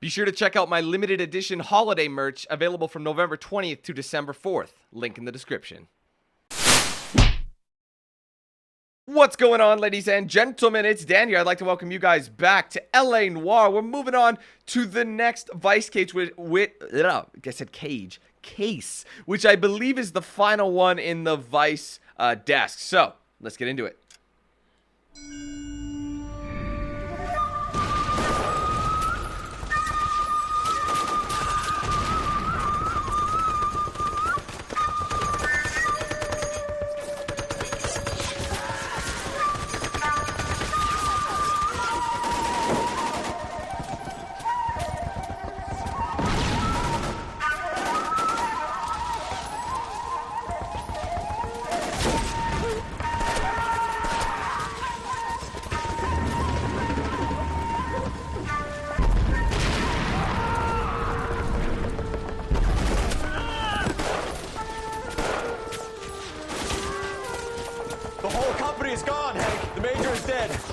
Be sure to check out my limited edition holiday merch available from November 20th to December 4th. Link in the description. What's going on, ladies and gentlemen? It's Dan here. I'd like to welcome you guys back to L.A. Noire. We're moving on to the next Vice case case, which I believe is the final one in the Vice desk. So, let's get into it.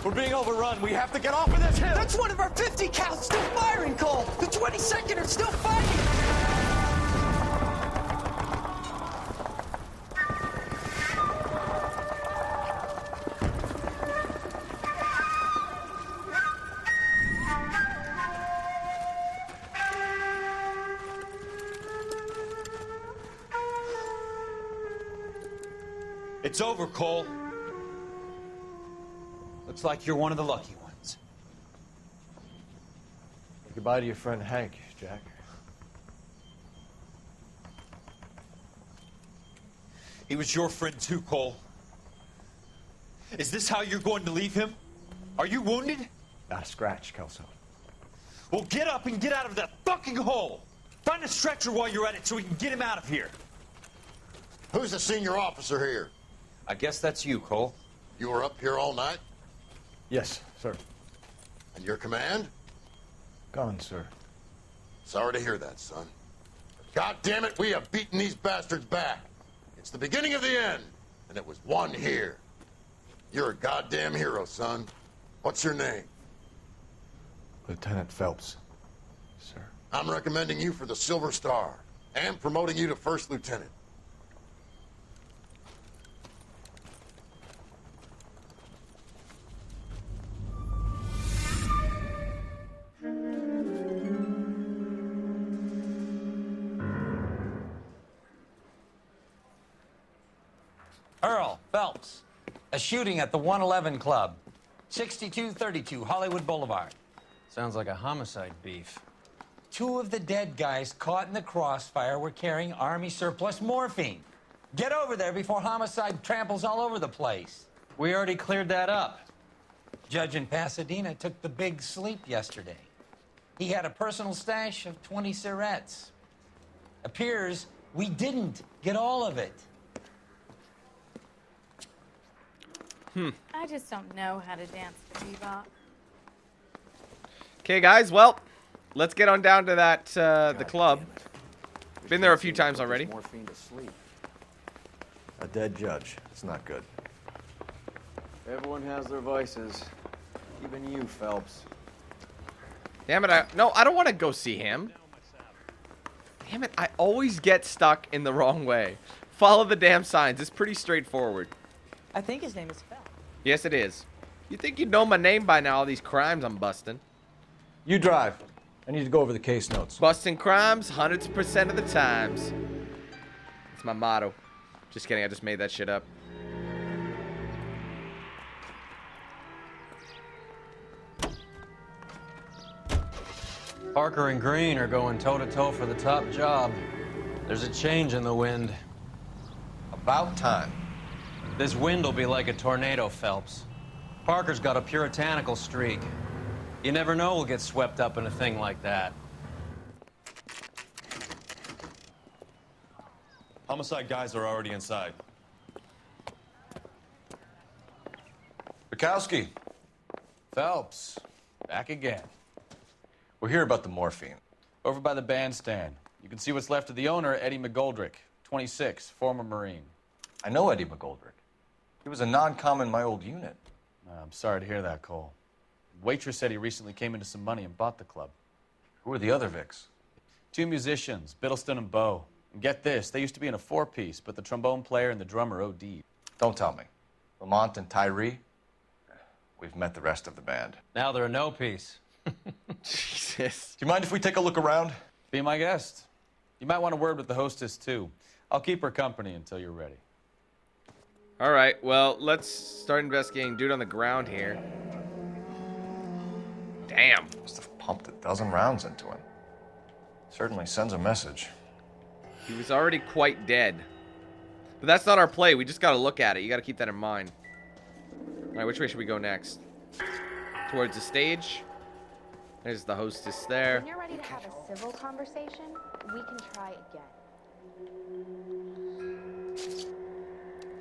We're being overrun. We have to get off of this hill. That's one of our 50 cows still firing, Cole. The 22nd are still fighting. It's over, Cole. Looks like you're one of the lucky ones. Say goodbye to your friend Hank, Jack. He was your friend too, Cole. Is this how you're going to leave him? Are you wounded? Not a scratch, Kelso. Well, get up and get out of that fucking hole. Find a stretcher while you're at it so we can get him out of here. Who's the senior officer here? I guess that's you, Cole. You were up here all night? Yes, sir. And your command? Gone, sir. Sorry to hear that, son. God damn it, we have beaten these bastards back. It's the beginning of the end, and it was one here. You're a goddamn hero, son. What's your name? Lieutenant Phelps, sir. I'm recommending you for the Silver Star and promoting you to First Lieutenant. Earl Phelps, a shooting at the 111 Club, 6232 Hollywood Boulevard. Sounds like a homicide beef. Two of the dead guys caught in the crossfire were carrying Army surplus morphine. Get over there before homicide tramples all over the place. We already cleared that up. Judge in Pasadena took the big sleep yesterday. He had a personal stash of 20 cigarettes. Appears we didn't get all of it. I just don't know how to dance the bebop. Okay, guys, well, let's get on down to that, the club. Been there a few times already. Morphine to sleep. A dead judge. It's not good. Everyone has their vices. Even you, Phelps. Damn it, I don't want to go see him. Damn it, I always get stuck in the wrong way. Follow the damn signs. It's pretty straightforward. I think his name is Phelps. Yes, it is. You think you'd know my name by now, all these crimes I'm busting. You drive. I need to go over the case notes. Busting crimes 100% of the times. It's my motto. Just kidding, I just made that shit up. Parker and Green are going toe-to-toe for the top job. There's a change in the wind. About time. This wind will be like a tornado, Phelps. Parker's got a puritanical streak. You never know we'll get swept up in a thing like that. Homicide guys are already inside. Bukowski, Phelps, back again. we're here about the morphine. Over by the bandstand. You can see what's left of the owner, Eddie McGoldrick, 26, former Marine. I know Eddie McGoldrick. He was a non-com in my old unit. I'm sorry to hear that, Cole. Waitress said he recently came into some money and bought the club. Who are the other Vics? 2 musicians, Biddleston and Bo. And get this, they used to be in a 4-piece, but the trombone player and the drummer OD'd. Don't tell me. Lamont and Tyree? We've met the rest of the band. Now they're a no-piece. Jesus. Do you mind if we take a look around? Be my guest. You might want a word with the hostess, too. I'll keep her company until you're ready. All right, well, let's start investigating dude on the ground here. Damn. Must have pumped a dozen rounds into him. Certainly sends a message. He was already quite dead. But that's not our play. We just got to look at it. You got to keep that in mind. All right, which way should we go next? Towards the stage. There's the hostess there. When you're ready to have a civil conversation, we can try again.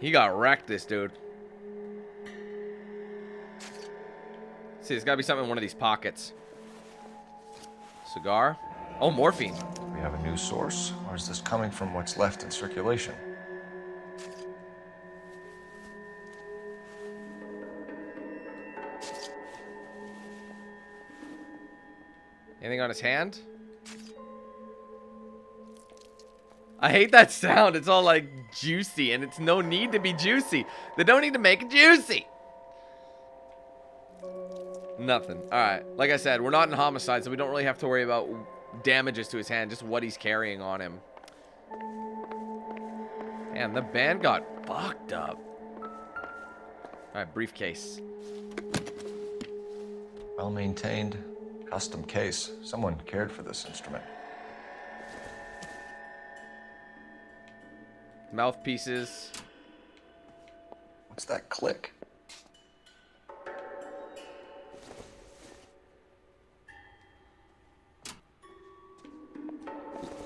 He got wrecked, this dude. See, there's got to be something in one of these pockets. Cigar. Oh, morphine. Do we have a new source, or is this coming from what's left in circulation? Anything on his hand? I hate that sound. It's all like juicy, and it's no need to be juicy. They don't need to make it juicy. Nothing. All right. Like I said, we're not in homicide, so we don't really have to worry about damages to his hand, just what he's carrying on him. Damn, the band got fucked up. All right, briefcase. Well-maintained, custom case. Someone cared for this instrument. Mouthpieces. What's that click?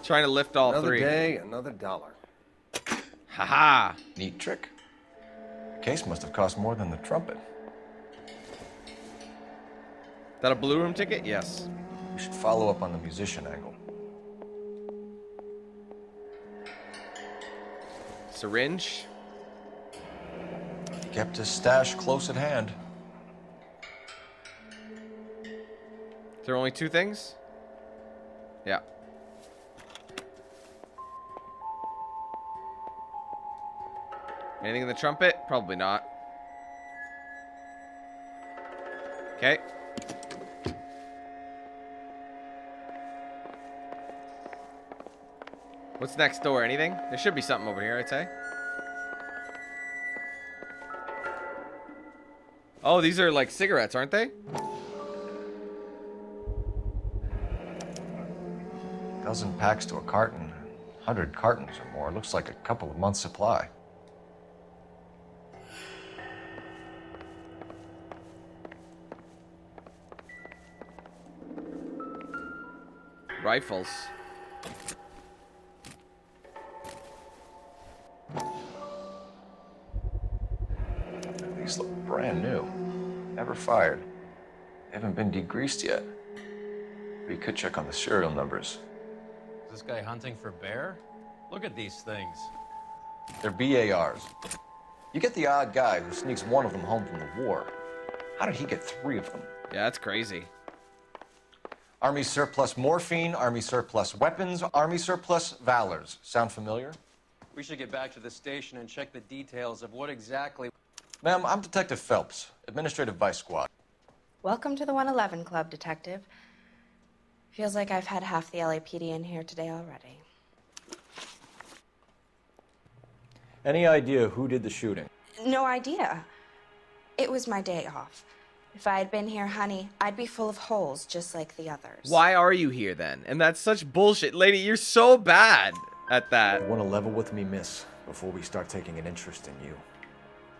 Trying to lift all Another three. day, another dollar. Haha. Neat trick. The case must have cost more than the trumpet. That a Blue Room ticket? Yes. We should follow up on the musician angle. Syringe. He kept his stash close at hand. There are only two things? Yeah. Anything in the trumpet? Probably not. Okay. What's next door? Anything? There should be something over here, I'd say. Oh, these are like cigarettes, aren't they? Dozen packs to a carton. 100 cartons or more. Looks like a couple of months' supply. Rifles. These look brand new. Never fired. They haven't been degreased yet. We could check on the serial numbers. Is this guy hunting for bear? Look at these things. They're BARs. You get the odd guy who sneaks one of them home from the war. How did he get 3 of them? Yeah, that's crazy. Army surplus morphine, Army surplus weapons, Army surplus valors. Sound familiar? We should get back to the station and check the details of what exactly... Ma'am, I'm Detective Phelps, Administrative Vice Squad. Welcome to the 111 Club, Detective. Feels like I've had half the LAPD in here today already. Any idea who did the shooting? No idea. It was my day off. If I had been here, honey, I'd be full of holes just like the others. Why are you here then? And that's such bullshit. Lady, you're so bad at that. You want to level with me, miss, before we start taking an interest in you.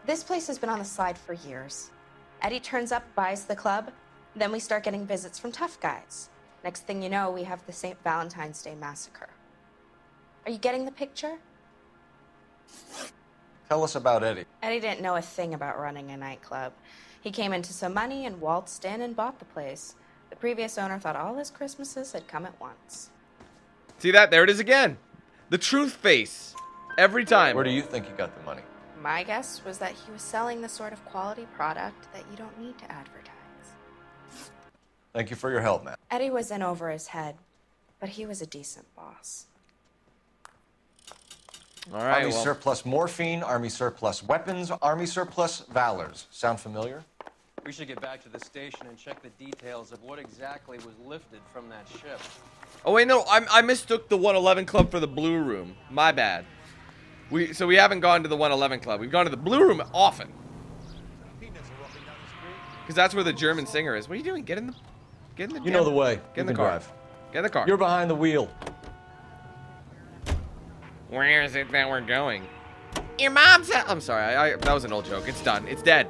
This place has been on the slide for years. Eddie turns up, buys the club, then we start getting visits from tough guys. Next thing you know, we have the St. Valentine's Day massacre. Are you getting the picture? Tell us about Eddie. Eddie didn't know a thing about running a nightclub. He came into some money and waltzed in and bought the place. The previous owner thought all his Christmases had come at once. See that? There it is again. The truth face. Every time. Where do you think he got the money? My guess was that he was selling the sort of quality product that you don't need to advertise. Thank you for your help, man. Eddie was in over his head, but he was a decent boss. All right, Army well, surplus morphine, Army surplus weapons, Army surplus valors. Sound familiar? We should get back to the station and check the details of what exactly was lifted from that ship. oh wait, no, I mistook the 111 Club for the Blue Room. My bad. So we haven't gone to the 111 Club. We've gone to the Blue Room often. Because that's where the German singer is. What are you doing? Get in the You know the way. Get in the You can car. drive. Get in the car. You're behind the wheel. Where is it that we're going? Your mom's house. I'm sorry. That was an old joke. It's done. It's dead.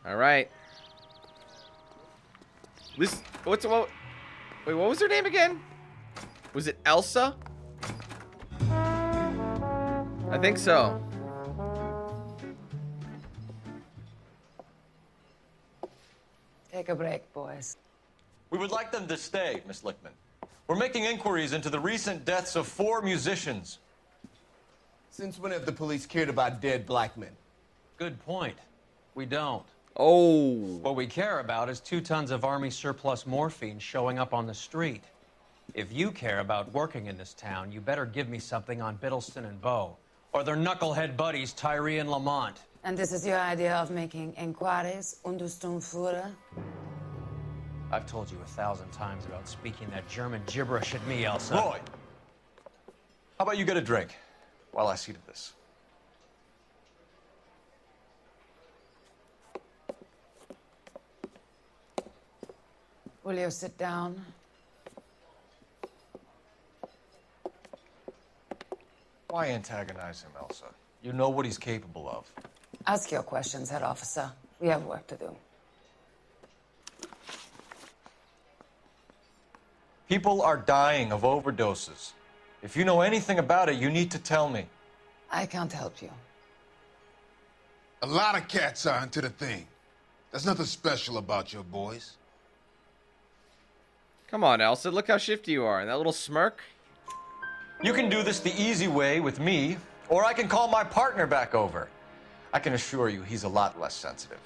All right. Wait, what was her name again? Was it Elsa? I think so. Take a break, boys. We would like them to stay, Miss Lichtman. We're making inquiries into the recent deaths of 4 musicians. Since when have the police cared about dead black men? Good point. We don't. Oh. What we care about is 2 tons of Army surplus morphine showing up on the street. If you care about working in this town, you better give me something on Biddleston and Bow, or their knucklehead buddies Tyree and Lamont. And this is your idea of making inquiries under Sturmführer? I've told you 1,000 times about speaking that German gibberish at me, Elsa. Roy, how about you get a drink while I see to this? Will you sit down? Why antagonize him, Elsa? You know what he's capable of. Ask your questions, head officer. We have work to do. People are dying of overdoses. If you know anything about it, you need to tell me. I can't help you. A lot of cats are into the thing. There's nothing special about your boys. Come on, Elsa. Look how shifty you are. And that little smirk. You can do this the easy way with me, or I can call my partner back over. I can assure you he's a lot less sensitive.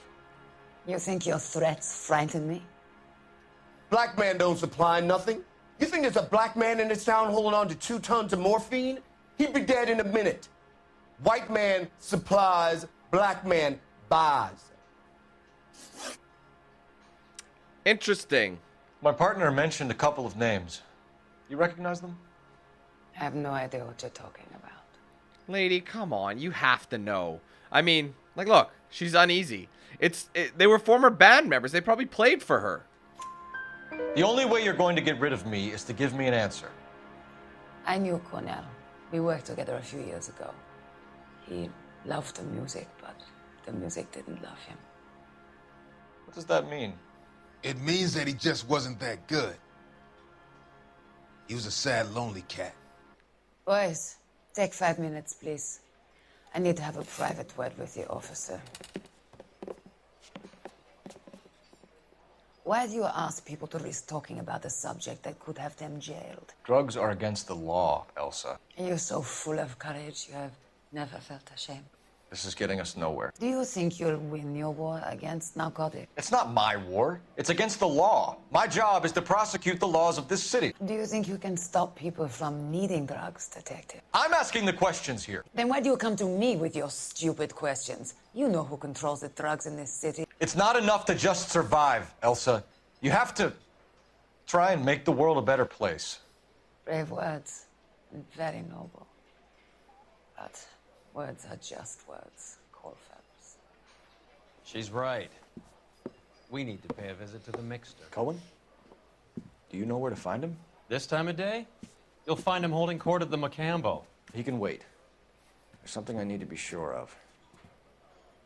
You think your threats frighten me? Black man don't supply nothing. You think there's a black man in this town holding on to 2 tons of morphine? He'd be dead in a minute. White man supplies, black man buys. Interesting. My partner mentioned a couple of names. You recognize them? I have no idea what you're talking about. Lady, come on. You have to know. I mean, like, look. She's uneasy. They were former band members. They probably played for her. The only way you're going to get rid of me is to give me an answer. I knew Cornell. We worked together a few years ago. He loved the music, but the music didn't love him. What does that mean? It means that he just wasn't that good. He was a sad, lonely cat. Boys, take 5 minutes, please. I need to have a private word with the officer. Why do you ask people to risk talking about a subject that could have them jailed? Drugs are against the law, Elsa. And you're so full of courage, you have never felt ashamed. This is getting us nowhere. Do you think you'll win your war against narcotics? It's not my war. It's against the law. My job is to prosecute the laws of this city. Do you think you can stop people from needing drugs, detective? I'm asking the questions here. Then why do you come to me with your stupid questions? You know who controls the drugs in this city. It's not enough to just survive, Elsa. You have to try and make the world a better place. Brave words, and very noble. But words are just words, Cole Phelps. She's right. We need to pay a visit to the mixer. Cohen? Do you know where to find him? This time of day? You'll find him holding court at the Macambo. He can wait. There's something I need to be sure of.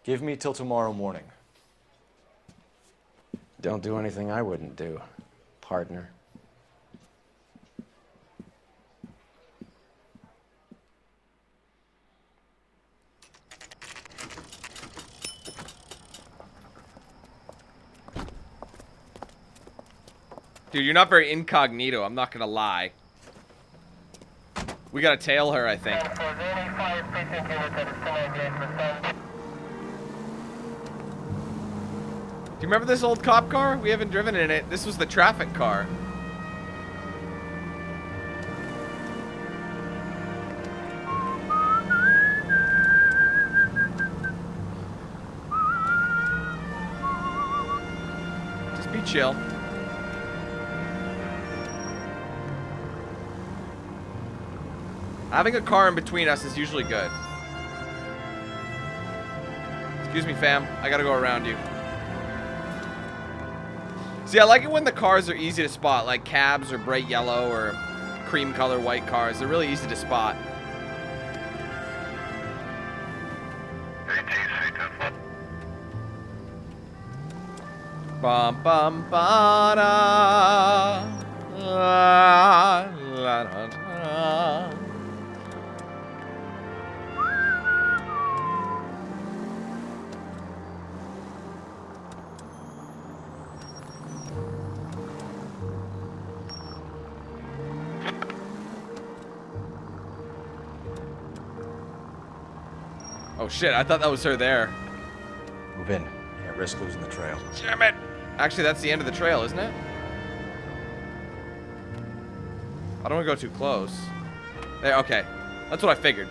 Give me till tomorrow morning. Don't do anything I wouldn't do, partner. Dude, you're not very incognito, I'm not gonna lie. We gotta tail her, I think. you remember this old cop car? We haven't driven in it. This was the traffic car. Just be chill. Having a car in between us is usually good. Excuse me, fam. I gotta go around you. See, I like it when the cars are easy to spot, like cabs or bright yellow or cream color white cars. They're really easy to spot. Bum bum ba da la la da da. Oh shit, I thought that was her there. Move in. Can't risk losing the trail. Damn it! Actually, that's the end of the trail, isn't it? I don't want to go too close. There, okay. That's what I figured.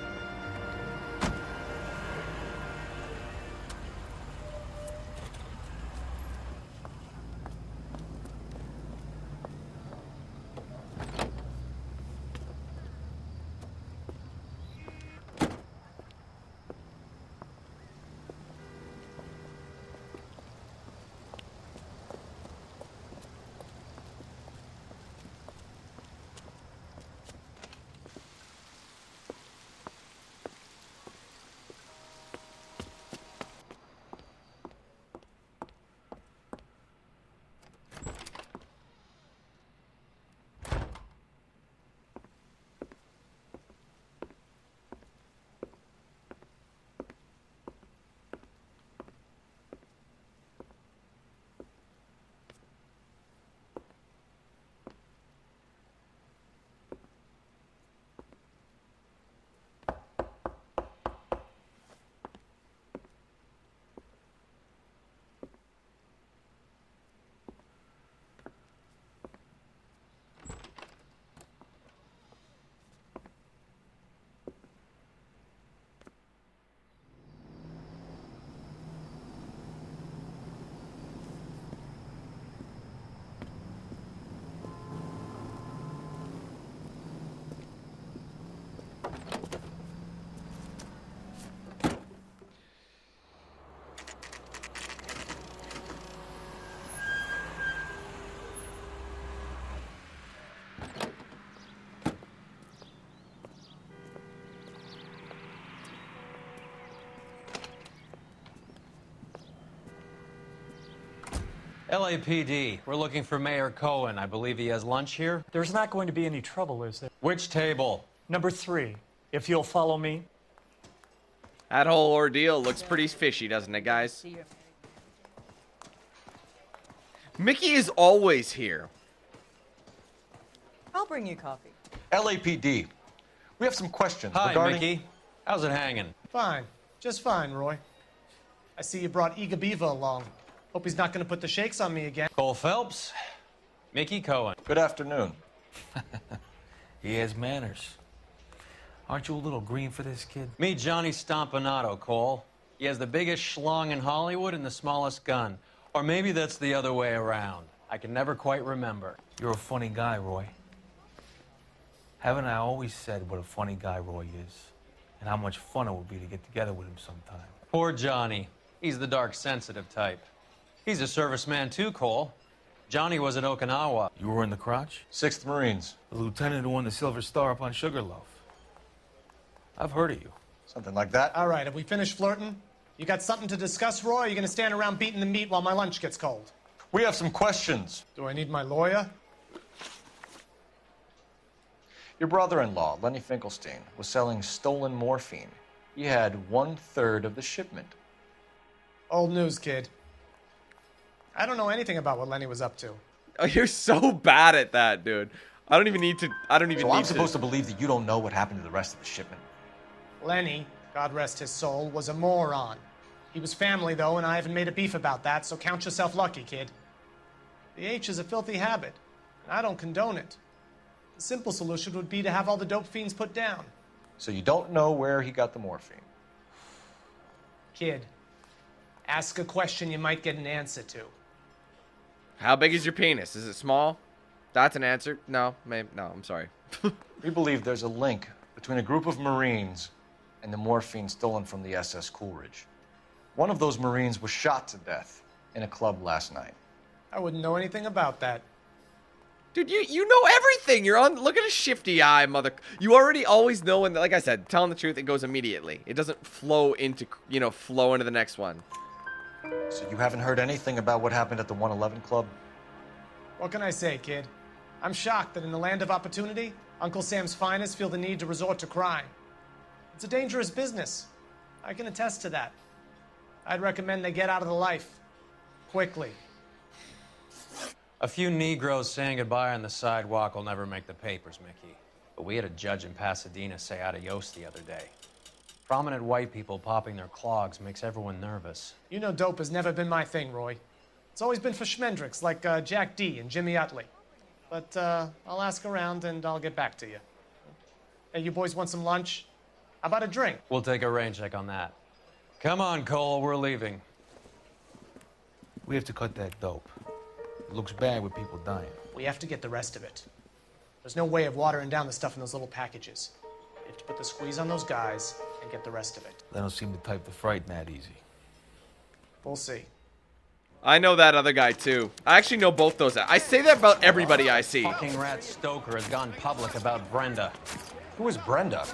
LAPD, we're looking for Mayor Cohen. I believe he has lunch here. There's not going to be any trouble, is there? Which table? Number 3, if you'll follow me. That whole ordeal looks pretty fishy, doesn't it, guys? Mickey is always here. I'll bring you coffee. LAPD, we have some questions Hi, regarding... Mickey. How's it hanging? Fine. Just fine, Roy. I see you brought Igabiva along. Hope he's not going to put the shakes on me again. Cole Phelps, Mickey Cohen. Good afternoon. He has manners. Aren't you a little green for this kid? Meet Johnny Stompanato, Cole. He has the biggest schlong in Hollywood and the smallest gun. Or maybe that's the other way around. I can never quite remember. You're a funny guy, Roy. Haven't I always said what a funny guy Roy is? And how much fun it would be to get together with him sometime. Poor Johnny. He's the dark, sensitive type. He's a serviceman too, Cole. Johnny was at Okinawa. You were in the crotch? 6th Marines. The lieutenant who won the Silver Star up on Sugarloaf. I've heard of you. Something like that. All right, have we finished flirting? You got something to discuss, Roy? Or are you going to stand around beating the meat while my lunch gets cold? We have some questions. Do I need my lawyer? Your brother-in-law, Lenny Finkelstein, was selling stolen morphine. He had 1/3 of the shipment. Old news, kid. I don't know anything about what Lenny was up to. Oh, you're so bad at that, dude. I don't even need to. So I'm supposed to believe that you don't know what happened to the rest of the shipment. Lenny, God rest his soul, was a moron. He was family, though, and I haven't made a beef about that, so count yourself lucky, kid. The H is a filthy habit, and I don't condone it. The simple solution would be to have all the dope fiends put down. So you don't know where he got the morphine? Kid, ask a question you might get an answer to. How big is your penis? Is it small? That's an answer. No, maybe no. I'm sorry. We believe there's a link between a group of Marines and the morphine stolen from the SS Coolidge. One of those Marines was shot to death in a club last night. I wouldn't know anything about that. Dude, you know everything. You're on. Look at a shifty eye, mother. You already always know when. Like I said, telling the truth, it goes immediately. It doesn't flow into flow into the next one. So you haven't heard anything about what happened at the 111 Club? What can I say, kid? I'm shocked that in the land of opportunity, Uncle Sam's finest feel the need to resort to crime. It's a dangerous business. I can attest to that. I'd recommend they get out of the life. Quickly. A few Negroes saying goodbye on the sidewalk will never make the papers, Mickey. But we had a judge in Pasadena say adios the other day. Prominent white people popping their clogs makes everyone nervous. You know dope has never been my thing, Roy. It's always been for schmendricks like Jack D and Jimmy Utley. But I'll ask around and I'll get back to you. Hey, you boys want some lunch? How about a drink? We'll take a rain check on that. Come on, Cole, we're leaving. We have to cut that dope. It looks bad with people dying. We have to get the rest of it. There's no way of watering down the stuff in those little packages. We have to put the squeeze on those guys and get the rest of it. They don't seem the type to frighten that easy. We'll see. I know that other guy too. I actually know both those. I say that about everybody I see. Fucking rat Stoker has gone public about Brenda. Who is Brenda?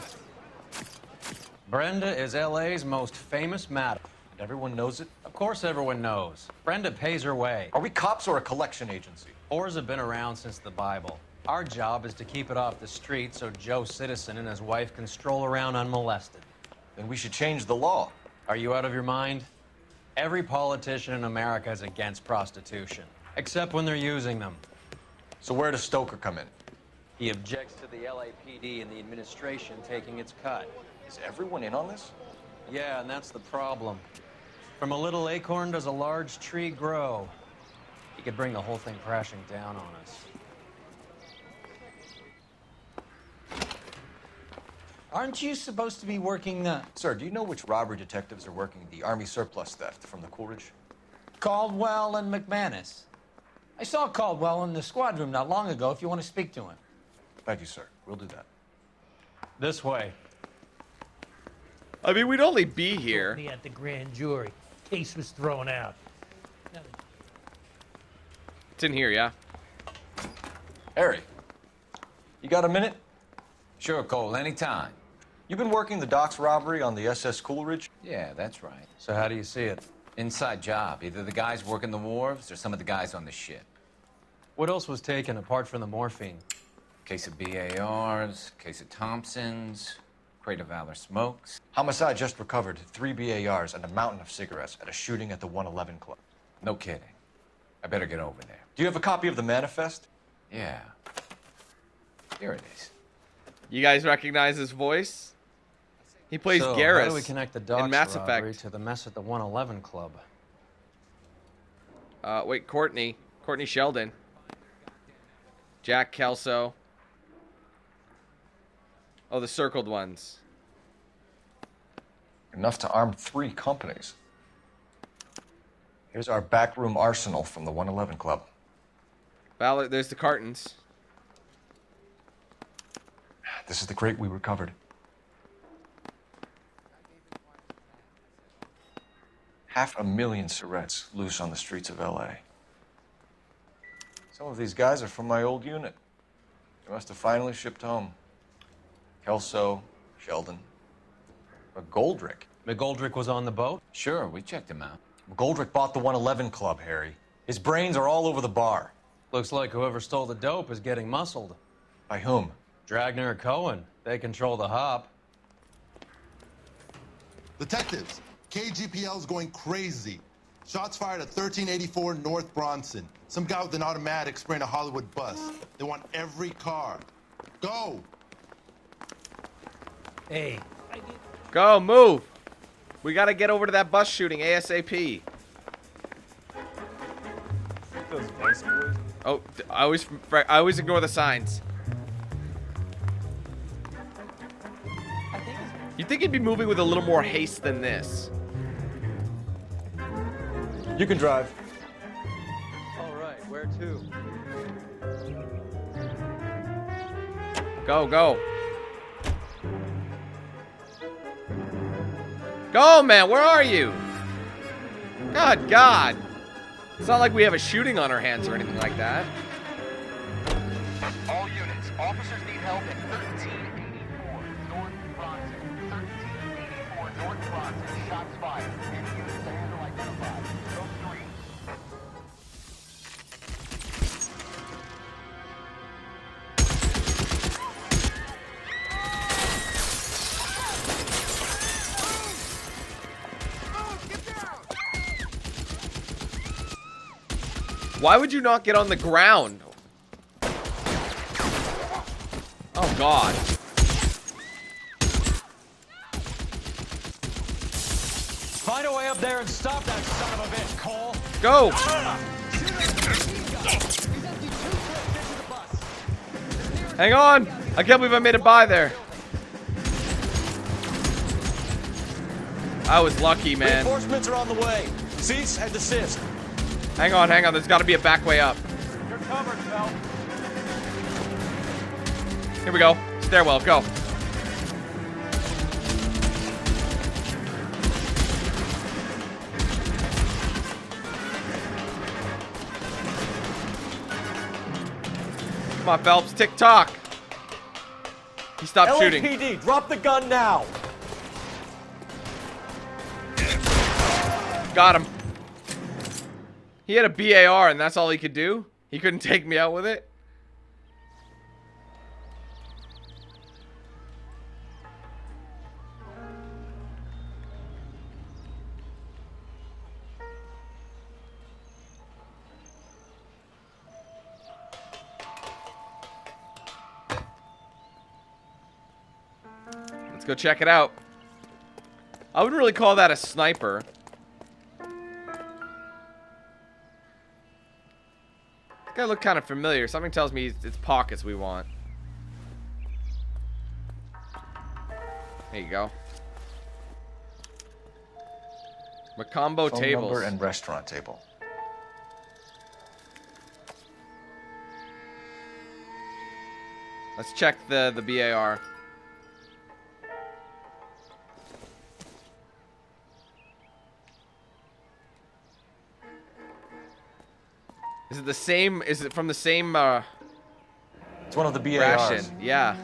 Brenda is LA's most famous madam. And everyone knows it? Of course everyone knows. Brenda pays her way. Are we cops or a collection agency? Whores have been around since the Bible. Our job is to keep it off the street so Joe Citizen and his wife can stroll around unmolested. Then we should change the law. Are you out of your mind? Every politician in America is against prostitution, except when they're using them. So where does Stoker come in? He objects to the LAPD and the administration taking its cut. Is everyone in on this? Yeah, and that's the problem. From a little acorn does a large tree grow. He could bring the whole thing crashing down on us. Aren't you supposed to be working Sir, do you know which robbery detectives are working the Army surplus theft from the Coolidge? Caldwell and McManus? I saw Caldwell in the squad room not long ago if you want to speak to him. Thank you, sir. We'll do that. This way. I mean, we'd only be here. Me at the grand jury. Case was thrown out. It's in here, yeah. Harry, you got a minute? Sure, Cole, anytime. You've been working the docks robbery on the SS Coolidge? Yeah, that's right. So how do you see it? Inside job. Either the guys working the wharves or some of the guys on the ship. What else was taken apart from the morphine? Case of BARs, case of Thompsons, crate of Valor smokes. Homicide just recovered 3 BARs and a mountain of cigarettes at a shooting at the 111 Club. No kidding. I better get over there. Do you have a copy of the manifest? Yeah. Here it is. You guys recognize his voice? He plays So, Garrus how do we connect the docks in Mass robbery Effect. to the mess at the 111 Club? Wait, Courtney Sheldon. Jack Kelso. Oh, the circled ones. Enough to arm 3 companies. Here's our backroom arsenal from the 111 Club. Ballard, there's the cartons. This is the crate we recovered. $500,000 cigarettes loose on the streets of L.A. Some of these guys are from my old unit. They must have finally shipped home. Kelso, Sheldon, McGoldrick. McGoldrick was on the boat? Sure, we checked him out. McGoldrick bought the 111 Club, Harry. His brains are all over the bar. Looks like whoever stole the dope is getting muscled. By whom? Dragner or Cohen. They control the hop. Detectives, KGPL's going crazy. Shots fired at 1384 North Bronson. Some guy with an automatic spraying a Hollywood bus. They want every car. Go! Hey. Go, move. We gotta get over to that bus shooting ASAP. Those Vice boys. Oh, I always ignore the signs. You'd think he'd be moving with a little more haste than this. You can drive. All right, where to? Go, go. Go, man, where are you? God. It's not like we have a shooting on our hands or anything like that. All units, officers need help at 1384 North Bronson. 1384 North Bronson, shots fired. Any units to handle identified. Code 3. Why would you not get on the ground? Oh, God. Find a way up there and stop that son of a bitch, Cole. Go. Hang on. I can't believe I made it by there. I was lucky, man. Reinforcements are on the way. Cease and desist. Hang on. There's got to be a back way up. You're covered, Phil. Here we go. Stairwell, go. Come on, Phelps. Tick-tock. He stopped shooting. LAPD, drop the gun now. Got him. He had a BAR and that's all he could do? He couldn't take me out with it? Let's go check it out. I wouldn't really call that a sniper. Guy look kind of familiar. Something tells me it's pockets we want. There you go. Macombo Phone tables. number and restaurant table. Let's check the BAR. Is it the same? Is it from the same? It's one of the BARs. Ration. Yeah.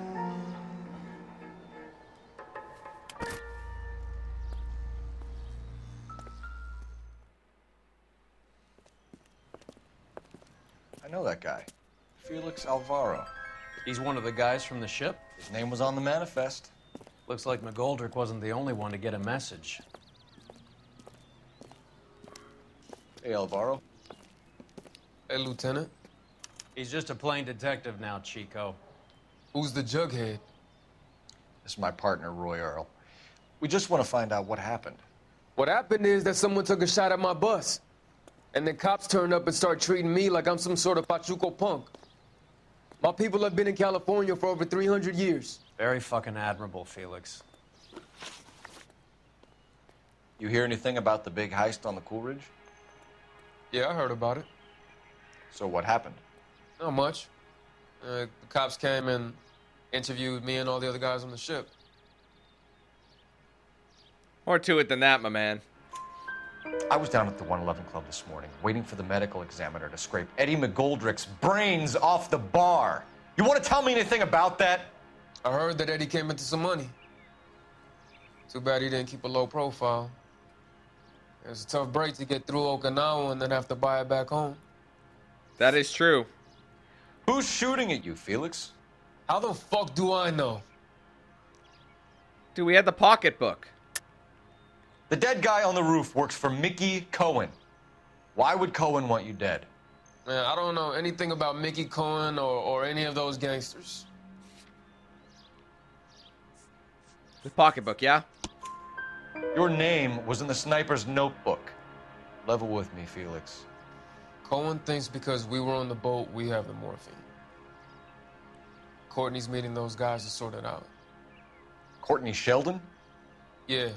I know that guy. Felix Alvaro. He's one of the guys from the ship? His name was on the manifest. Looks like McGoldrick wasn't the only one to get a message. Hey, Alvaro. Hey, Lieutenant. He's just a plain detective now, Chico. Who's the jughead? This is my partner, Roy Earl. We just want to find out what happened. What happened is that someone took a shot at my bus. And then cops turned up and start treating me like I'm some sort of Pachuco punk. My people have been in California for over 300 years. Very fucking admirable, Felix. You hear anything about the big heist on the Coolridge? Yeah, I heard about it. So what happened? Not much. The cops came and interviewed me and all the other guys on the ship. More to it than that, my man. I was down at the 111 Club this morning, waiting for the medical examiner to scrape Eddie McGoldrick's brains off the bar. You want to tell me anything about that? I heard that Eddie came into some money. Too bad he didn't keep a low profile. It was a tough break to get through Okinawa and then have to buy it back home. That is true. Who's shooting at you, Felix? How the fuck do I know? Dude, we had the pocketbook. The dead guy on the roof works for Mickey Cohen. Why would Cohen want you dead? Man, I don't know anything about Mickey Cohen or any of those gangsters. The pocketbook, yeah? Your name was in the sniper's notebook. Level with me, Felix. Cohen thinks because we were on the boat, we have the morphine. Courtney's meeting those guys to sort it out. Courtney Sheldon? Yeah.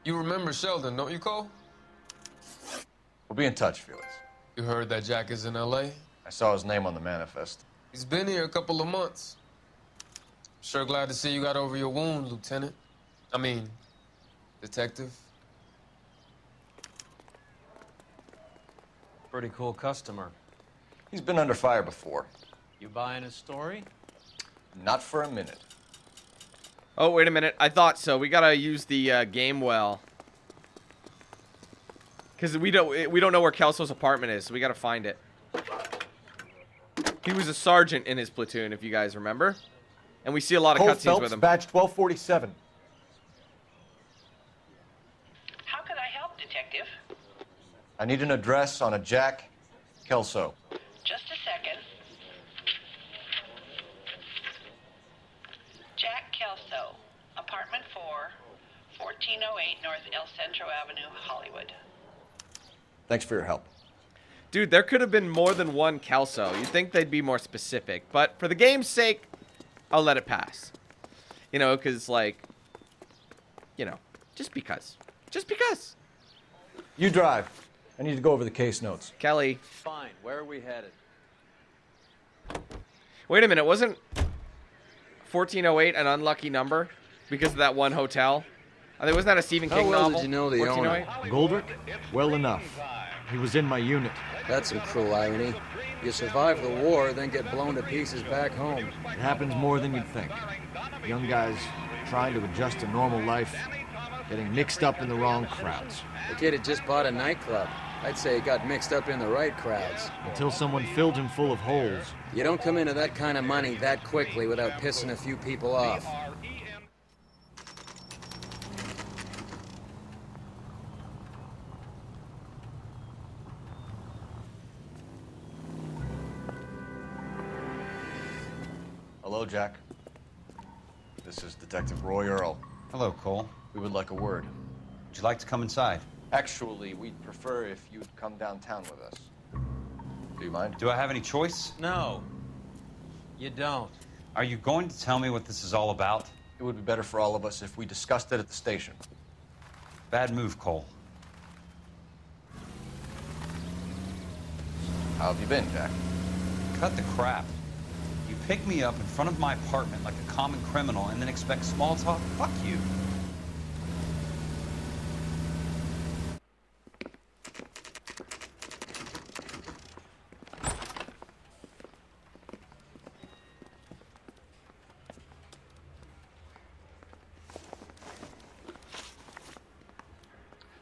You remember Sheldon, don't you, Cole? We'll be in touch, Felix. You heard that Jack is in L.A.? I saw his name on the manifest. He's been here a couple of months. Sure glad to see you got over your wound, Lieutenant. I mean, Detective. Pretty cool customer. He's been under fire before. You buying his story? Not for a minute. Oh, wait a minute. I thought so. We gotta use the game well. Because we don't know where Kelso's apartment is, so we gotta find it. He was a sergeant in his platoon, if you guys remember. And we see a lot of cutscenes with him. Badge 1247. How can I help, Detective? I need an address on a Jack Kelso. Just a second. Jack Kelso, apartment 4, 1408 North El Centro Avenue, Hollywood. Thanks for your help. Dude, there could have been more than one Kelso. You'd think they'd be more specific. But for the game's sake, I'll let it pass. You know, because, like, you know, just because. Just because. You drive. I need to go over the case notes. Kelly. Fine. Where are we headed? Wait a minute. Wasn't 1408 an unlucky number because of that one hotel? I think, wasn't that a Stephen King novel? How well did you know the owner? 1408? Goldrick? Well enough. He was in my unit. That's some cruel irony. You survive the war, then get blown to pieces back home. It happens more than you'd think. Young guys trying to adjust to normal life, getting mixed up in the wrong crowds. The kid had just bought a nightclub. I'd say he got mixed up in the right crowds. Until someone filled him full of holes. You don't come into that kind of money that quickly without pissing a few people off. Hello, Jack. This is Detective Roy Earl. Hello, Cole. We would like a word. Would you like to come inside? Actually, we'd prefer if you'd come downtown with us. Do you mind? Do I have any choice? No. You don't. Are you going to tell me what this is all about? It would be better for all of us if we discussed it at the station. Bad move, Cole. How have you been, Jack? Cut the crap. You pick me up in front of my apartment like a common criminal and then expect small talk? Fuck you.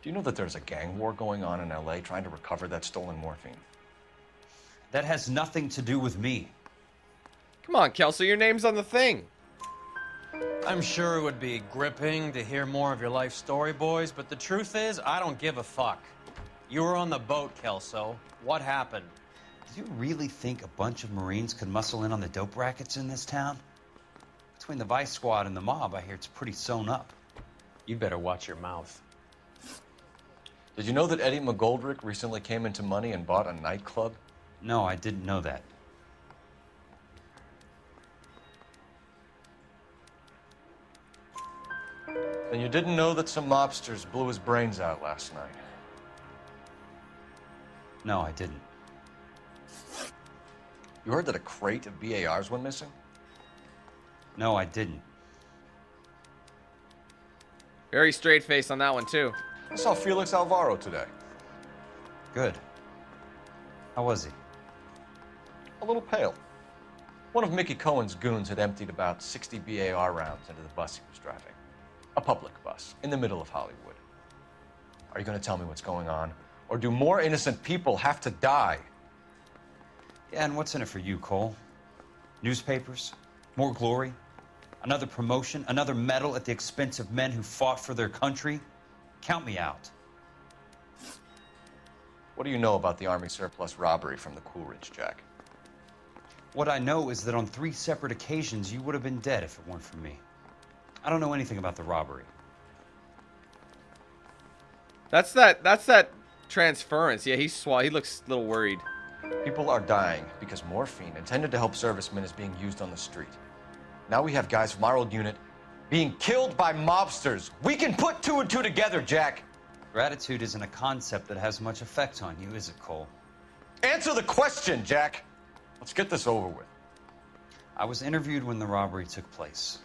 Do you know that there's a gang war going on in L.A. trying to recover that stolen morphine? That has nothing to do with me. Come on, Kelso, your name's on the thing. I'm sure it would be gripping to hear more of your life story, boys, but the truth is, I don't give a fuck. You were on the boat, Kelso. What happened? Do you really think a bunch of Marines could muscle in on the dope rackets in this town? Between the Vice Squad and the mob, I hear it's pretty sewn up. You better watch your mouth. Did you know that Eddie McGoldrick recently came into money and bought a nightclub? No, I didn't know that. And you didn't know that some mobsters blew his brains out last night? No, I didn't. You heard that a crate of BARs went missing? No, I didn't. Very straight face on that one, too. I saw Felix Alvaro today. Good. How was he? A little pale. One of Mickey Cohen's goons had emptied about 60 BAR rounds into the bus he was driving. A public bus, in the middle of Hollywood. Are you going to tell me what's going on? Or do more innocent people have to die? Yeah, and what's in it for you, Cole? Newspapers? More glory? Another promotion? Another medal at the expense of men who fought for their country? Count me out. What do you know about the Army surplus robbery from the Coolidge, Jack? What I know is that on 3 separate occasions, you would have been dead if it weren't for me. I don't know anything about the robbery. That's that transference. Yeah, he looks a little worried. People are dying because morphine intended to help servicemen is being used on the street. Now we have guys from our old unit being killed by mobsters. We can put two and two together, Jack. Gratitude isn't a concept that has much effect on you, is it, Cole? Answer the question, Jack. Let's get this over with. I was interviewed when the robbery took place.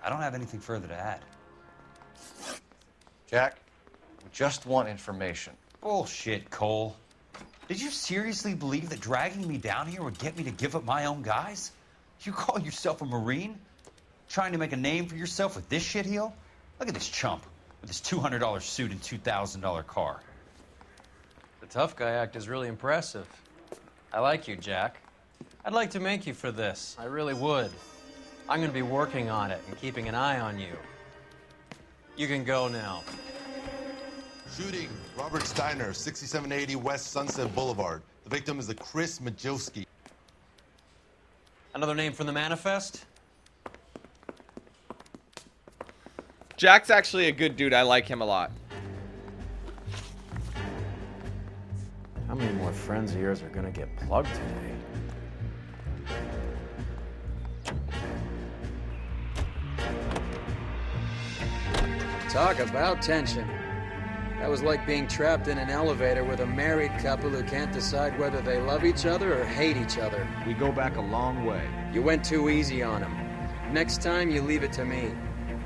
I don't have anything further to add. Jack, we just want information. Bullshit, Cole. Did you seriously believe that dragging me down here would get me to give up my own guys? You call yourself a Marine? Trying to make a name for yourself with this shitheel? Look at this chump with his $200 suit and $2,000 car. The tough guy act is really impressive. I like you, Jack. I'd like to make you for this. I really would. I'm going to be working on it and keeping an eye on you. You can go now. Shooting, Robert Steiner, 6780 West Sunset Boulevard. The victim is a Chris Majowski. Another name from the manifest? Jack's actually a good dude. I like him a lot. How many more friends of yours are gonna get plugged today? Talk about tension. That was like being trapped in an elevator with a married couple who can't decide whether they love each other or hate each other. We go back a long way. You went too easy on him. Next time, you leave it to me.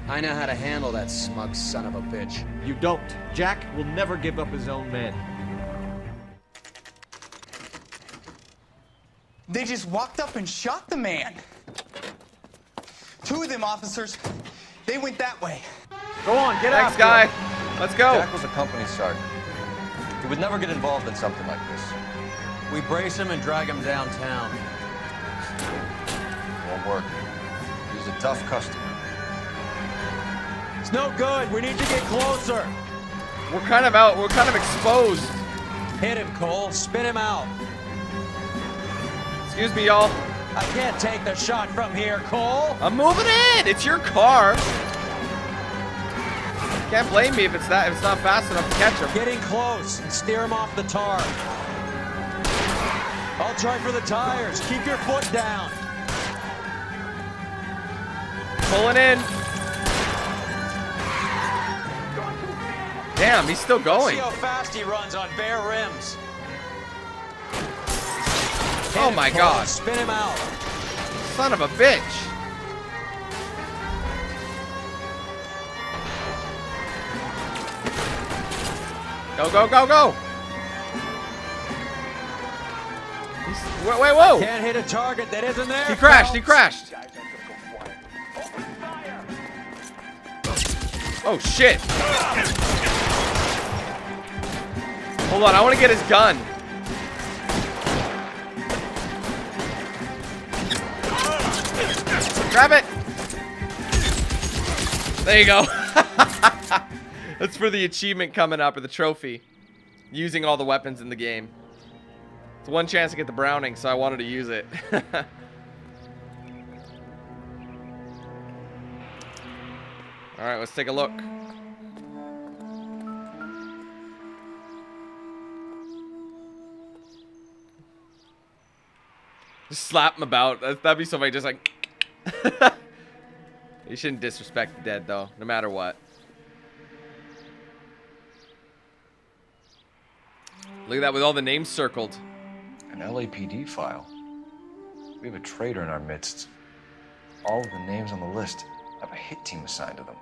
I know how to handle that smug son of a bitch. You don't. Jack will never give up his own men. They just walked up and shot the man. Two of them officers, they went that way. Go on, get Thanks, guy. Let's go. Jack was a company sergeant. He would never get involved in something like this. We brace him and drag him downtown. Won't work. He's a tough customer. It's no good. We need to get closer. We're kind of exposed. Hit him, Cole. Spin him out. Excuse me, y'all. I can't take the shot from here, Cole. I'm moving in. It's your car. Can't blame me if it's not fast enough to catch him. Getting close and steer him off the tar. I'll try for the tires. Keep your foot down. Pulling in. Damn, he's still going. See how fast he runs on bare rims. Oh my God. Spin him out. Son of a bitch. Go, go, go, go. Wait, whoa. Can't hit a target that isn't there. He crashed, he crashed. Oh, shit. Hold on, I want to get his gun. Grab it. There you go. That's for the achievement coming up, or the trophy. Using all the weapons in the game. It's one chance to get the Browning, so I wanted to use it. Alright, let's take a look. Just slap him about. That'd be somebody just like... You shouldn't disrespect the dead, though, no matter what. Look at that with all the names circled. An LAPD file. We have a traitor in our midst. All of the names on the list have a hit team assigned to them.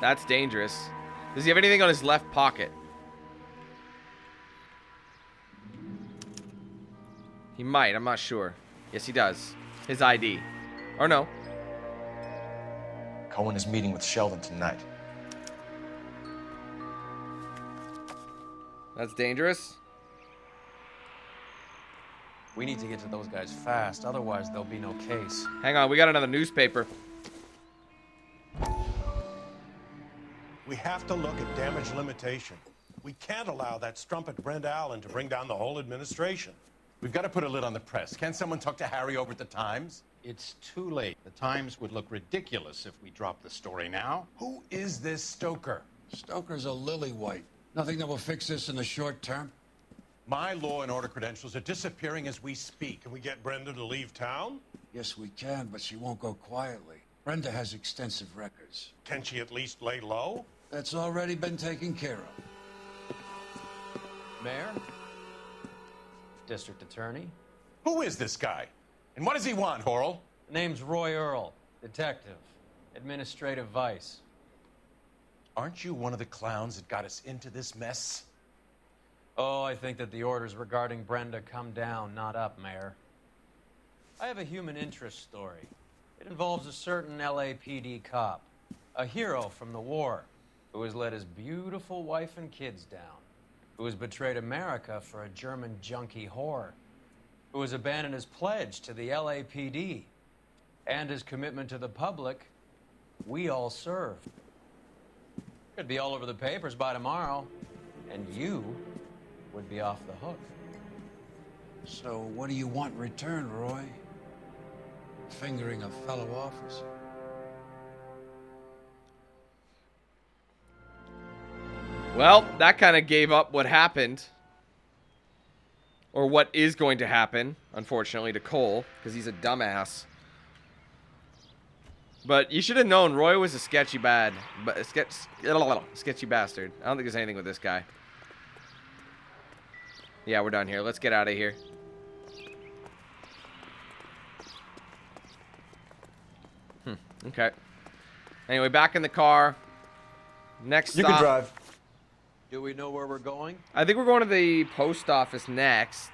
That's dangerous. Does he have anything on his left pocket? He might, I'm not sure. Yes, he does. His ID. Or no. Cohen is meeting with Sheldon tonight. That's dangerous. We need to get to those guys fast, otherwise there'll be no case. Hang on, we got another newspaper. We have to look at damage limitation. We can't allow that strumpet Brent Allen to bring down the whole administration. We've got to put a lid on the press. Can't someone talk to Harry over at the Times? It's too late. The Times would look ridiculous if we dropped the story now. Who is this Stoker? Stoker's a lily white. Nothing that will fix this in the short term? My law and order credentials are disappearing as we speak. Can we get Brenda to leave town? Yes, we can, but she won't go quietly. Brenda has extensive records. Can she at least lay low? That's already been taken care of. Mayor? District Attorney? Who is this guy? And what does he want, Horrell? Name's Roy Earl, detective, administrative vice. Aren't you one of the clowns that got us into this mess? Oh, I think that the orders regarding Brenda come down, not up, Mayor. I have a human interest story. It involves a certain LAPD cop, a hero from the war, who has let his beautiful wife and kids down, who has betrayed America for a German junkie whore, who has abandoned his pledge to the LAPD and his commitment to the public we all serve. Could be all over the papers by tomorrow, and you would be off the hook. So what do you want in return, Roy? Fingering a fellow officer? Well, that kind of gave up what happened. Or what is going to happen, unfortunately, to Cole, because he's a dumbass. But you should have known Roy was a sketchy bastard. I don't think there's anything with this guy. Yeah, we're done here. Let's get out of here. Okay. Anyway, back in the car. Next stop. You can drive. Do we know where we're going? I think we're going to the post office next.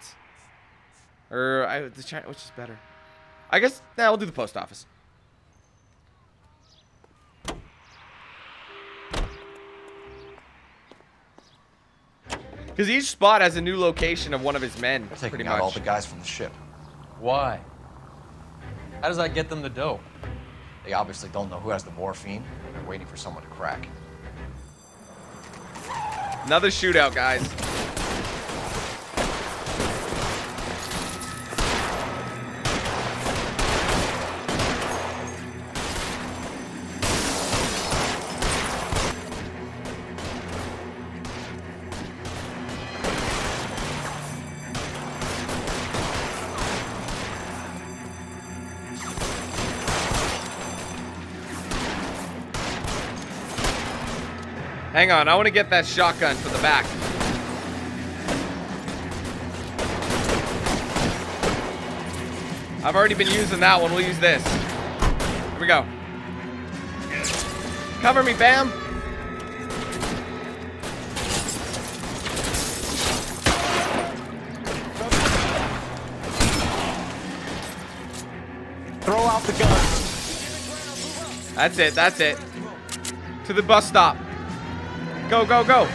Or, which is better? I guess, we'll do the post office. Because each spot has a new location of one of his men. They're taking out all the guys from the ship. Why? How does that get them the dope? They obviously don't know who has the morphine. They're waiting for someone to crack. Another shootout, guys. Hang on, I want to get that shotgun for the back. I've already been using that one. We'll use this. Here we go. Cover me, Bam. Throw out the gun. That's it. That's it. To the bus stop. Go, go, go.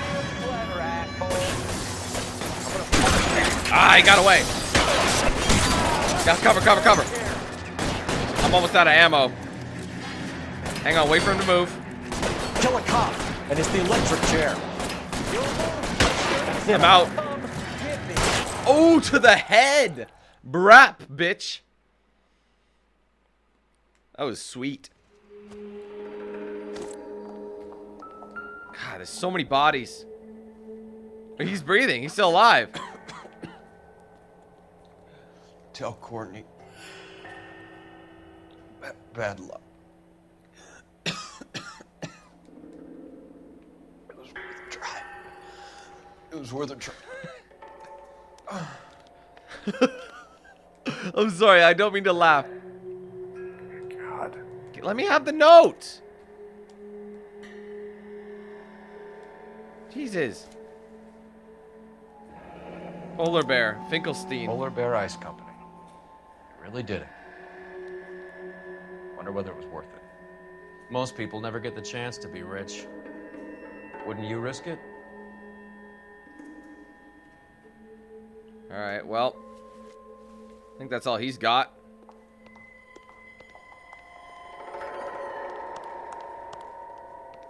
Ah, he got away. Got cover, cover, cover. I'm almost out of ammo. Hang on, wait for him to move. Kill a cop, and it's the electric chair. I'm out. Oh, to the head. Brap, bitch. That was sweet. God, there's so many bodies. He's breathing. He's still alive. Tell Courtney. Bad luck. It was worth a try. It was worth a try. I'm sorry. I don't mean to laugh. God. Let me have the note. Jesus. Polar Bear, Finkelstein. Polar Bear Ice Company. They really did it. Wonder whether it was worth it. Most people never get the chance to be rich. Wouldn't you risk it? All right, well, I think that's all he's got.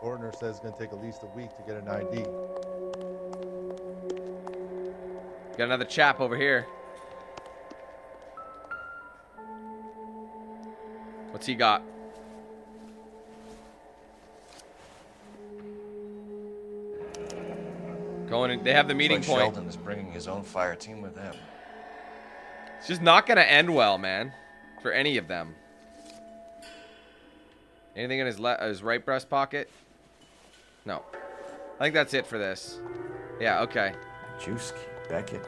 Ordner says it's going to take at least a week to get an ID. Got another chap over here. What's he got? Going. They have the meeting Looks like point. Sheldon is bringing his own fire team with him. It's just not gonna end well, man, for any of them. Anything in his right breast pocket? No. I think that's it for this. Yeah. Okay. Juicy, Beckett,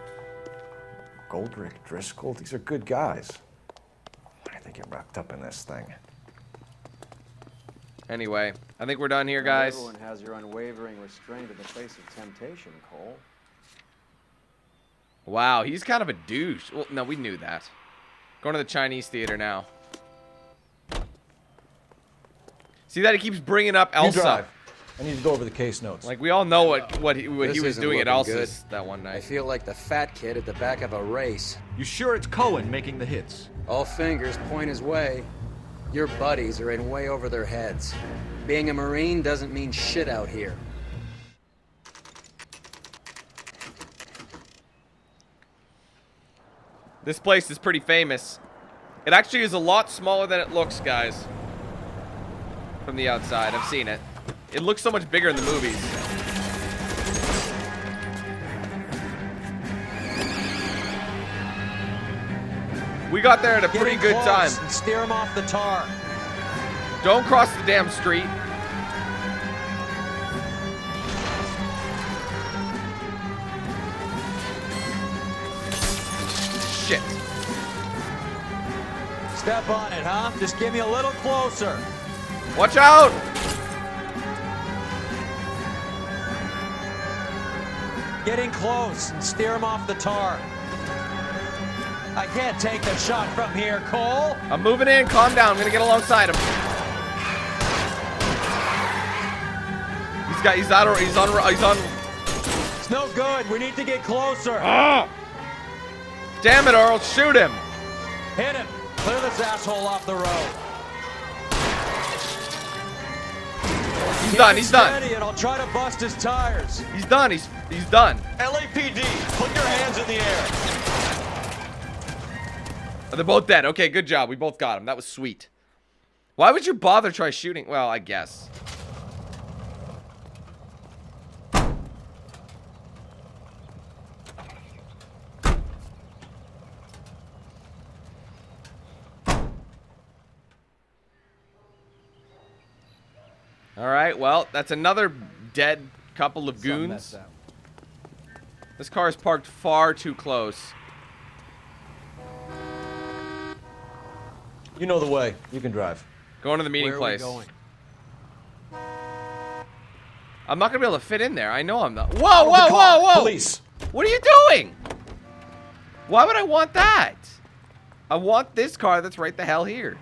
Goldrick, Driscoll. These are good guys. Why did they get wrapped up in this thing? Anyway, I think we're done here, guys. Everyone has your unwavering restraint in the face of temptation, Cole. Wow, he's kind of a douche. Well, no, we knew that. Going to the Chinese theater now. See that he keeps bringing up Elsa. You drive. I need to go over the case notes. Like, we all know what he was isn't doing at looking Elsa's good. that one night. I feel like the fat kid at the back of a race. You sure it's Cohen making the hits? All fingers point his way. Your buddies are in way over their heads. Being a Marine doesn't mean shit out here. This place is pretty famous. It actually is a lot smaller than it looks, guys. From the outside, I've seen it. It looks so much bigger in the movies. We got there at a pretty good time. And steer him off the tar. Don't cross the damn street. Shit. Step on it, huh? Just give me a little closer. Watch out! Getting close and steer him off the tar. I can't take the shot from here, Cole. I'm moving in. Calm down. I'm gonna get alongside him. He's on. It's no good. We need to get closer. Ah! Damn it, Earl. Shoot him. Hit him. Clear this asshole off the road. He's done. He's done. And I'll try to bust his tires. He's done. He's done. LAPD, put your hands in the air. Oh, they're both dead. Okay, good job. We both got him. That was sweet. Why would you bother try shooting? Well, I guess. All right, well, that's another dead couple of goons. This car is parked far too close. You know the way. You can drive. Going to the meeting place. Where are we going? I'm not gonna be able to fit in there. I know I'm not. Whoa, whoa, whoa, whoa! Police. What are you doing? Why would I want that? I want this car that's right the hell here.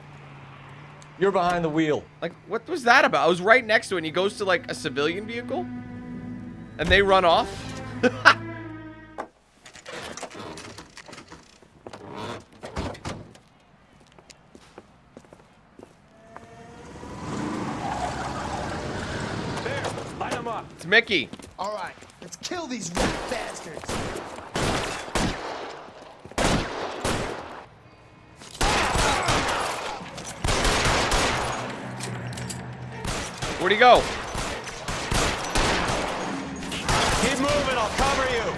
You're behind the wheel. Like, what was that about? I was right next to it, and he goes to, like, a civilian vehicle? And they run off? Light him up. It's Mickey. All right, let's kill these rat bastards. Where'd he go? Keep moving, I'll cover you.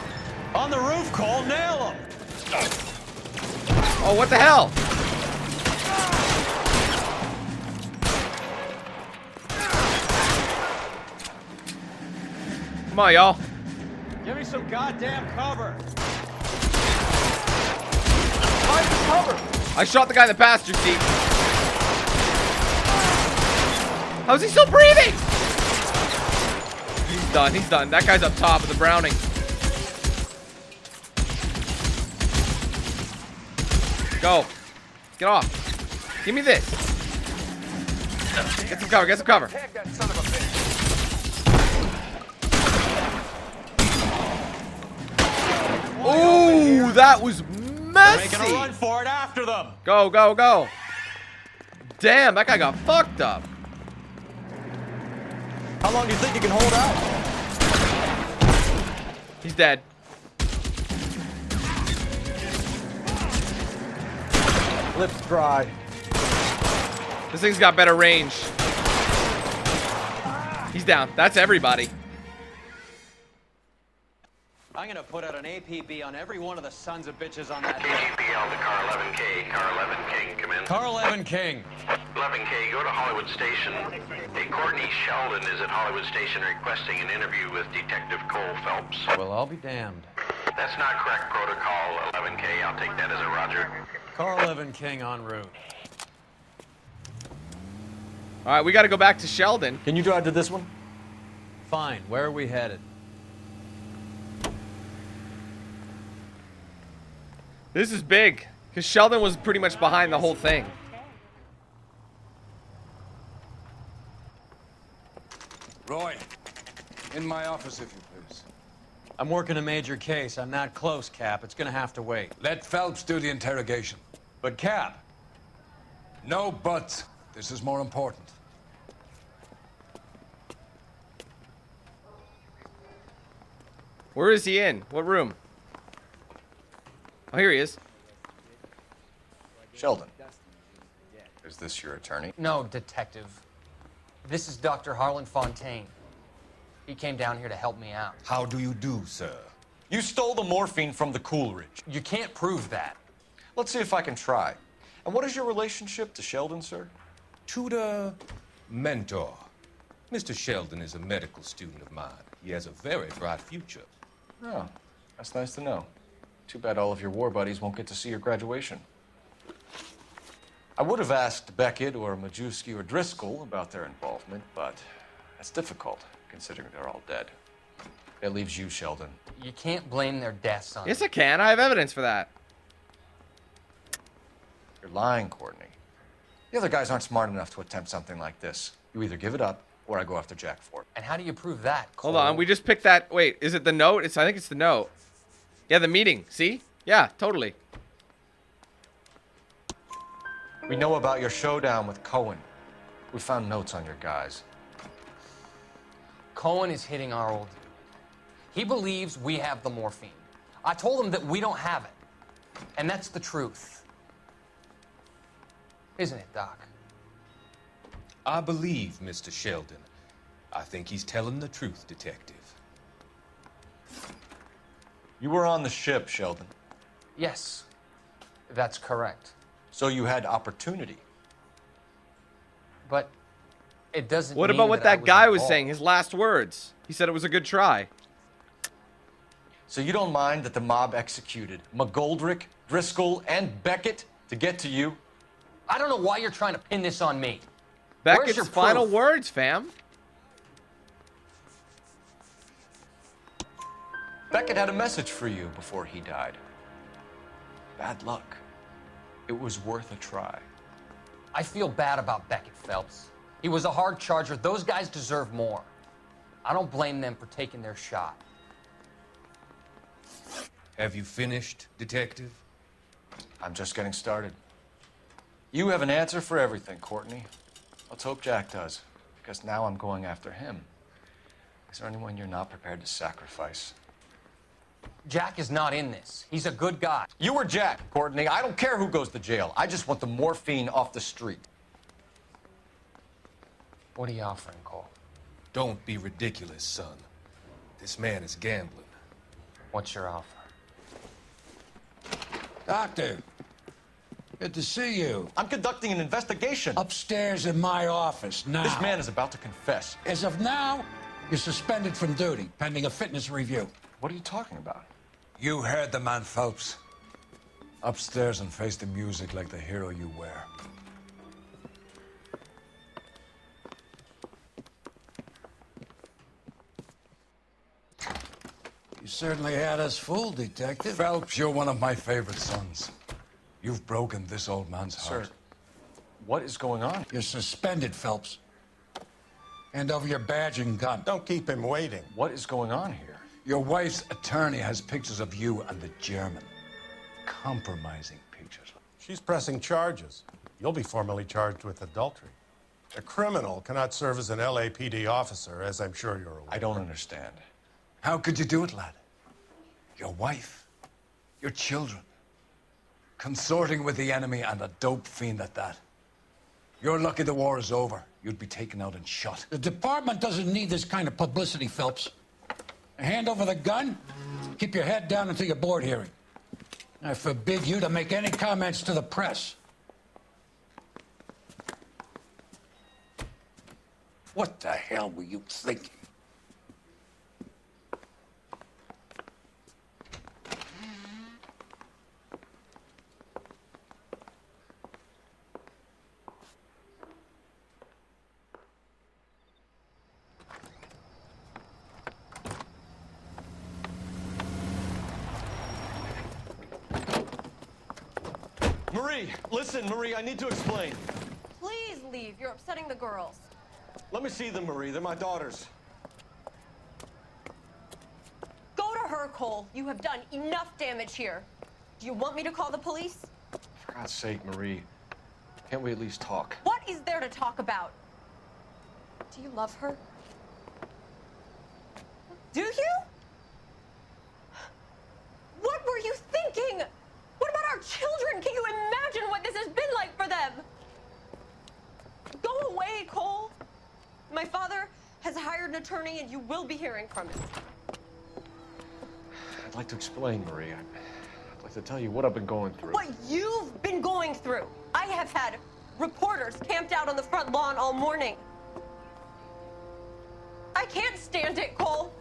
On the roof, Cole, nail him. Oh, what the hell? Come on, y'all. Give me some goddamn cover. Find some cover. I shot the guy in the passenger seat. How's he still breathing? He's done. He's done. That guy's up top with the Browning. Go. Get off. Give me this. Get some cover. Get some cover. Ooh, that was messy. Making a run for it after them. Go, go, go. Damn, that guy got fucked up. How long do you think you can hold out? He's dead. Lips dry. This thing's got better range. He's down. That's everybody. I'm gonna put out an APB on every one of the sons of bitches on that hill. KGPL to car 11K. Car 11 King, come in. Car 11 King. 11K, go to Hollywood Station. Hey, Courtney Sheldon is at Hollywood Station requesting an interview with Detective Cole Phelps. Well, I'll be damned. That's not correct protocol, 11K. I'll take that as a roger. Car 11 King en route. All right, we got to go back to Sheldon. Can you drive to this one? Fine. Where are we headed? This is big, because Sheldon was pretty much behind the whole thing. Roy, in my office, if you please. I'm working a major case. I'm not close, Cap. It's gonna have to wait. Let Phelps do the interrogation. But, Cap. No buts. This is more important. Where is he in? What room? Oh, here he is. Sheldon. Is this your attorney? No, detective. This is Dr. Harlan Fontaine. He came down here to help me out. How do you do, sir? You stole the morphine from the Coolidge. You can't prove that. Let's see if I can try. And what is your relationship to Sheldon, sir? Tutor, mentor. Mr. Sheldon is a medical student of mine. He has a very bright future. Oh, that's nice to know. Too bad all of your war buddies won't get to see your graduation. I would have asked Beckett or Majewski or Driscoll about their involvement, but that's difficult, considering they're all dead. That leaves you, Sheldon. You can't blame their deaths on Yes, I can. I have evidence for that. You're lying, Courtney. The other guys aren't smart enough to attempt something like this. You either give it up, or I go after Jack for it. And how do you prove that, Cole? Hold on, we just picked that. Wait, is it the note? I think it's the note. Yeah, the meeting. See? Yeah, totally. We know about your showdown with Cohen. We found notes on your guys. Cohen is hitting our old dude. He believes we have the morphine. I told him that we don't have it. And that's the truth. Isn't it, Doc? I believe Mr. Sheldon. I think he's telling the truth, detective. You were on the ship, Sheldon. Yes, that's correct. So you had opportunity. But it doesn't What mean about what that that guy was involved. saying? His last words. He said it was a good try. So you don't mind that the mob executed McGoldrick, Driscoll, and Beckett to get to you? I don't know why you're trying to pin this on me. Where's Beckett's your final proof? words, fam. Beckett had a message for you before he died. Bad luck. It was worth a try. I feel bad about Beckett, Phelps. He was a hard charger. Those guys deserve more. I don't blame them for taking their shot. Have you finished, detective? I'm just getting started. You have an answer for everything, Courtney. Let's hope Jack does, because now I'm going after him. Is there anyone you're not prepared to sacrifice? Jack is not in this. He's a good guy. You or Jack, Courtney. I don't care who goes to jail. I just want the morphine off the street. What are you offering, Cole? Don't be ridiculous, son. This man is gambling. What's your offer? Doctor, good to see you. I'm conducting an investigation. Upstairs in my office now. This man is about to confess. As of now, you're suspended from duty, pending a fitness review. What are you talking about? You heard the man, Phelps. Upstairs and face the music like the hero you were. You certainly had us fooled, Detective. Phelps, you're one of my favorite sons. You've broken this old man's heart. Sir, what is going on? You're suspended, Phelps. Hand over your badge and gun. Don't keep him waiting. What is going on here? Your wife's attorney has pictures of you and the German. Compromising pictures. She's pressing charges. You'll be formally charged with adultery. A criminal cannot serve as an LAPD officer, as I'm sure you're aware. I don't understand. How could you do it, lad? Your wife, your children, consorting with the enemy and a dope fiend at that. You're lucky the war is over. You'd be taken out and shot. The department doesn't need this kind of publicity, Phelps. Hand over the gun. Keep your head down until your board hearing. I forbid you to make any comments to the press. What the hell were you thinking? Marie, listen, Marie, I need to explain. Please leave. You're upsetting the girls. Let me see them, Marie. They're my daughters. Go to her, Cole. You have done enough damage here. Do you want me to call the police? For God's sake, Marie, can't we at least talk? What is there to talk about? Do you love her? Do you? What were you thinking? What about our children? Can you imagine what this has been like for them? Go away, Cole. My father has hired an attorney and you will be hearing from him. I'd like to explain, Marie. I'd like to tell you what I've been going through. What you've been going through. I have had reporters camped out on the front lawn all morning. I can't stand it, Cole.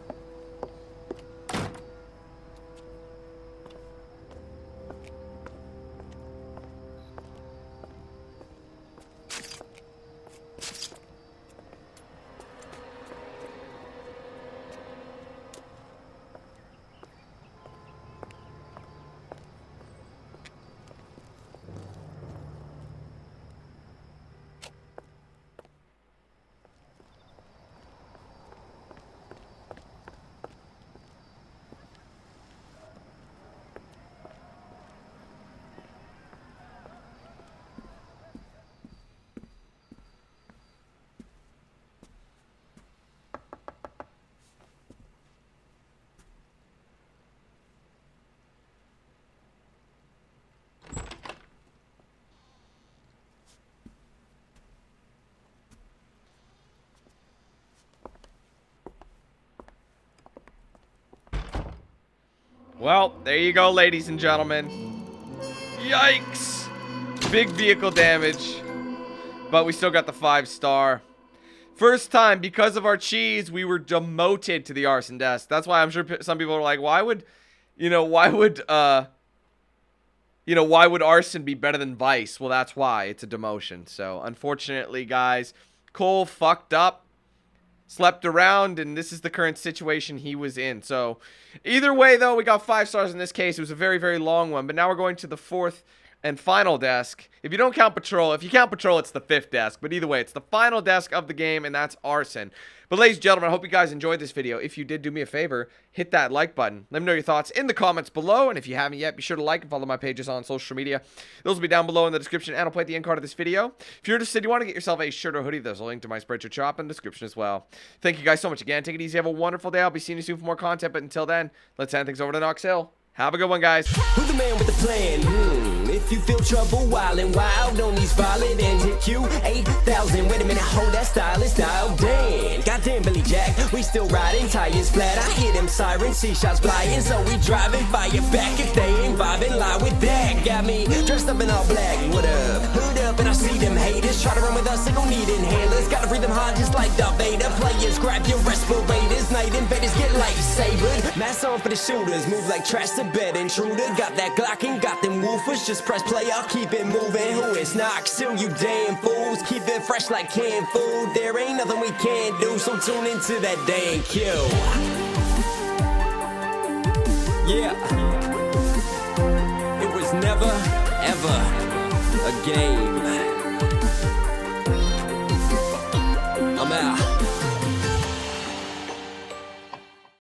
Well, there you go, ladies and gentlemen. Yikes! Big vehicle damage. But we still got the 5-star. First time, because of our cheese, we were demoted to the arson desk. That's why I'm sure some people are like, why would arson be better than vice? Well, that's why. It's a demotion. So, unfortunately, guys, Cole fucked up. Slept around, and this is the current situation he was in. So, either way, though, we got 5 stars in this case. It was a very, very long one. But now we're going to the 4th and final desk. If you don't count patrol, if you count patrol, it's the 5th desk. But either way, it's the final desk of the game, and that's arson. But ladies and gentlemen, I hope you guys enjoyed this video. If you did, do me a favor, hit that like button. Let me know your thoughts in the comments below. And if you haven't yet, be sure to like and follow my pages on social media. Those will be down below in the description, and I'll play at the end card of this video. If you're interested, you want to get yourself a shirt or hoodie, there's a link to my Spreadshirt shop in the description as well. Thank you guys so much again. Take it easy. Have a wonderful day. I'll be seeing you soon for more content. But until then, let's hand things over to Knox Hill. Have a good one, guys. Who's the man with the plan? If you feel trouble wildin' wild on these violent and hit DanQ8000. Wait a minute, hold that stylish style. Damn, goddamn Billy Jack, we still riding tires flat. I hear them sirens, see shots flying, so we driving fire back. If they ain't vibing, lie with that. Got me dressed up in all black. What up? Hood up, and I see them haters try to run with us. They gon' need inhalers. Gotta breathe them hard just like Darth Vader. Players, grab your respirators. Night invaders get lightsabered. Mask on for the shooters, move like trash to bed intruder. Got that Glock and got them woofers. Just press play, I'll keep it moving. Who is Knox Hill, you damn fools? Keep it fresh like canned food. There ain't nothing we can't do, so tune into that DanQ. Yeah. It was never, ever a game.